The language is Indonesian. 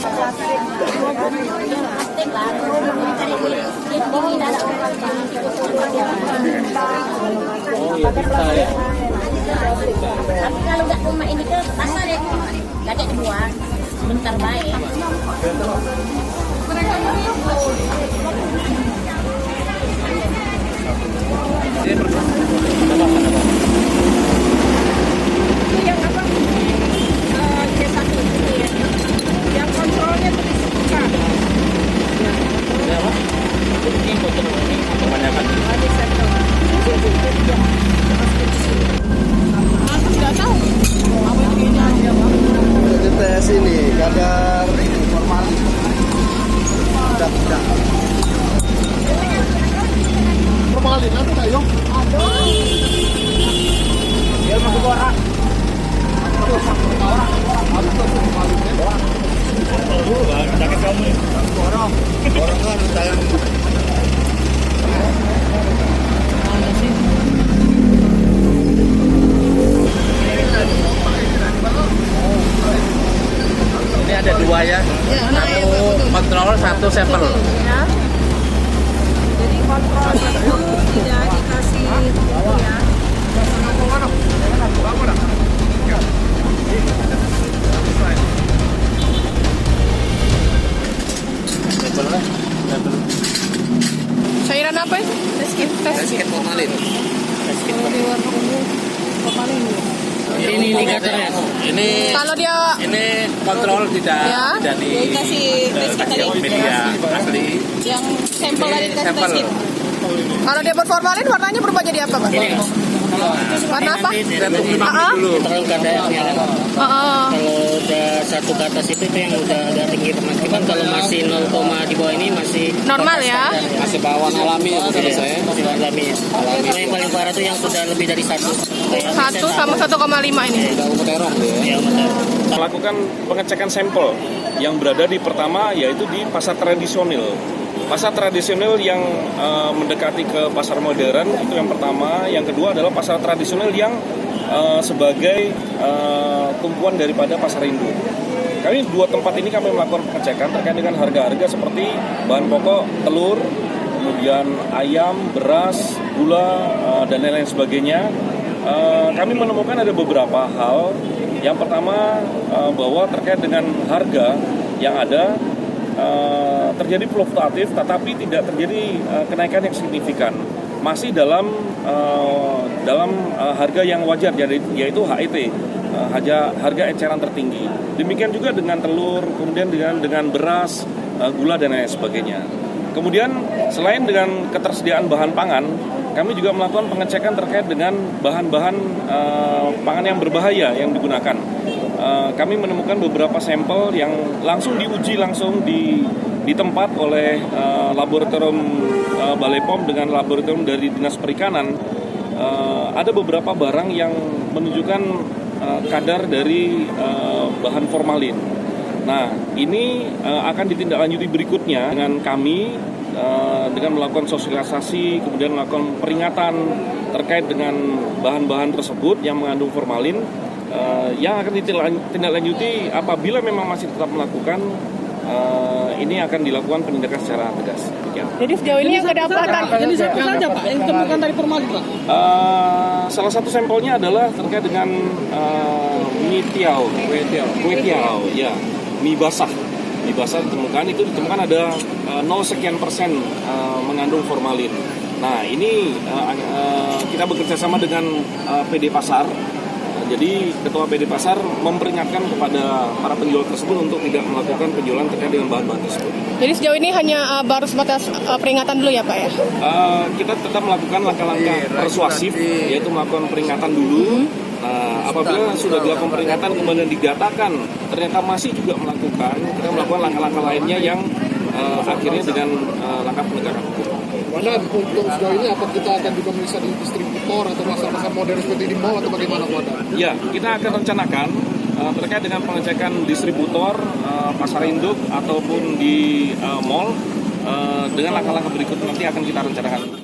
Oh ya bisa ya. Tapi kalau nggak rumah ini ke pasar ya, nggak ada dibuang. Bentar baik. Yang apa? C1 ini ya. Yang kontrolnya terbuka. Ada apa? Ini kontrol ini kebanyakan. Nggak tahu. Tes ini kadar formalin. Tidak. Formalin ada nggak Yong? Ada. Dia masuk orang. Jaket kamu. Orang kan sayang. Ini ada dua ya. Satu kontrol, satu sampel. Ya. Jadi kontrol itu tidak dikasih ya. Sampelnya. Sampel. Cairan apa itu? Basket formalin. Basket Formalin. Ini indikatornya. Ini Kalau dia ini kontrol tidak ya, jadi dikasih basket tadi. media asli. Yang sampel tadi dikasih Sampel. basket. Kalau dia berformalin warnanya berubah jadi apa, Pak? Warna apa? Kita tunggu dulu. Terlalu kadarnya kan. Heeh. Kalau udah satu ke atas itu yang udah agak tinggi teman-teman. Kalau masih 0, di bawah ini masih Normal ya? Masih bawaan alami ya menurut saya. masih alami. Cuma yang paling parah tuh yang sudah lebih dari 1. 1 sama 1,5 ini. Udah terong tuh ya. Ya, betul. Melakukan pengecekan sampel yang berada di pertama yaitu di pasar tradisional. Pasar tradisional yang mendekati ke pasar modern itu yang pertama. Yang kedua adalah pasar tradisional yang sebagai tumpuan daripada pasar induk. Kami dua tempat ini kami melakukan pengecekan terkait dengan harga-harga seperti bahan pokok, telur, kemudian ayam, beras, gula, dan lain-lain sebagainya. Kami menemukan ada beberapa hal. Yang pertama bahwa terkait dengan harga yang ada terjadi fluktuatif, tetapi tidak terjadi kenaikan yang signifikan. Masih dalam harga yang wajar, yaitu HET, harga eceran tertinggi. Demikian juga dengan telur, kemudian dengan beras, gula dan lain sebagainya. Kemudian selain dengan ketersediaan bahan pangan, kami juga melakukan pengecekan terkait dengan bahan-bahan pangan yang berbahaya yang digunakan. Kami menemukan beberapa sampel yang langsung diuji langsung di tempat oleh laboratorium Balai POM dengan laboratorium dari Dinas Perikanan. Ada beberapa barang yang menunjukkan kadar dari bahan formalin. Nah, ini akan ditindaklanjuti berikutnya dengan kami dengan melakukan sosialisasi, kemudian melakukan peringatan terkait dengan bahan-bahan tersebut yang mengandung formalin. Yang akan ditindaklanjuti apabila memang masih tetap melakukan, ini akan dilakukan penindakan secara tegas. Jadi sejauh ini yang kedapatan Jadi siapa saja Pak yang ditemukan dari formalin Pak? Salah satu sampelnya adalah terkait dengan mie tiao, kue tiao, ya, mie basah ditemukan, itu ditemukan ada 0 sekian persen mengandung formalin. Nah, ini kita bekerja sama dengan PD Pasar. Jadi Ketua PD Pasar memperingatkan kepada para penjual tersebut untuk tidak melakukan penjualan terkait dengan bahan-bahan tersebut. Jadi sejauh ini hanya baru sebatas peringatan dulu ya Pak ya? Kita tetap melakukan langkah-langkah persuasif, yaitu melakukan peringatan dulu. Nah, apabila sudah dilakukan peringatan kemudian dikatakan ternyata masih juga melakukan, kita melakukan langkah-langkah lainnya yang akhirnya dengan langkah penegakan hukum. Wadah, untuk sejauh ini apa kita akan juga bisa di distributor atau pasar-pasar modern seperti di mall atau bagaimana Wadah? Ya, kita akan rencanakan terkait dengan pengecekan distributor, pasar induk ataupun di mall dengan langkah-langkah berikut nanti akan kita rencanakan.